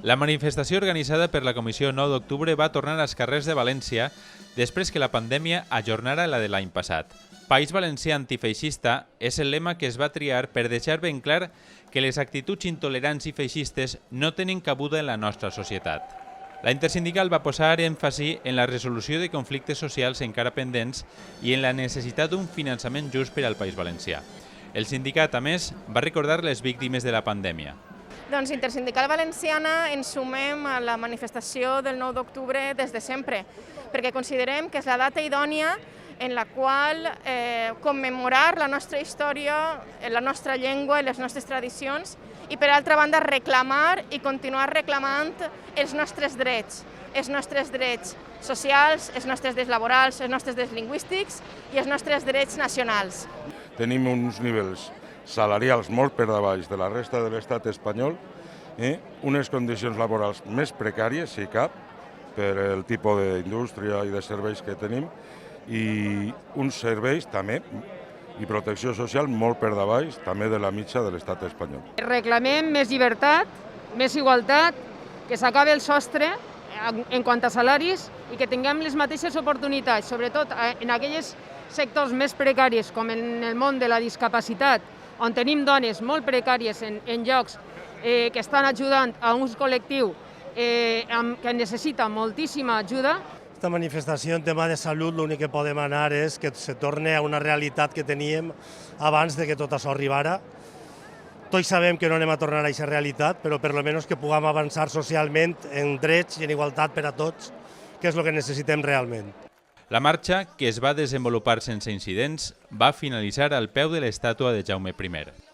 La manifestació organitzada per la Comissió 9 d'octubre va tornar als carrers de València després que la pandèmia ajornara la de l'any passat. País Valencià antifeixista és el lema que es va triar per deixar ben clar que les actituds intolerants i feixistes no tenen cabuda en la nostra societat. La Intersindical va posar èmfasi en la resolució de conflictes socials encara pendents i en la necessitat d'un finançament just per al País Valencià. El sindicat, a més, va recordar les víctimes de la pandèmia. Doncs Intersindical Valenciana ens sumem a la manifestació del 9 d'octubre des de sempre, perquè considerem que és la data idònia en la qual commemorar la nostra història, la nostra llengua i les nostres tradicions i, per altra banda, reclamar i continuar reclamant els nostres drets socials, els nostres drets laborals, els nostres drets lingüístics i els nostres drets nacionals. Tenim uns nivells salarials molt per davall de la resta de l'estat espanyol, unes condicions laborals més precàries, si cap, per el tipus d'indústria i de serveis que tenim, i uns serveis també i protecció social molt per davall també de la mitja de l'estat espanyol. Reclamem més llibertat, més igualtat, que s'acabi el sostre en quant a salaris i que tinguem les mateixes oportunitats, sobretot en aquells sectors més precaris com en el món de la discapacitat, on tenim dones molt precàries en llocs que estan ajudant a un col·lectiu que necessita moltíssima ajuda. Esta manifestació en tema de salut l'únic que podem anar és que se torni a una realitat que teníem abans de que tot això arribara. Tots sabem que no anem a tornar a aquesta realitat, però per almenys que puguem avançar socialment en drets i en igualtat per a tots, que és el que necessitem realment. La marxa, que es va desenvolupar sense incidents, va finalitzar al peu de l'estàtua de Jaume I.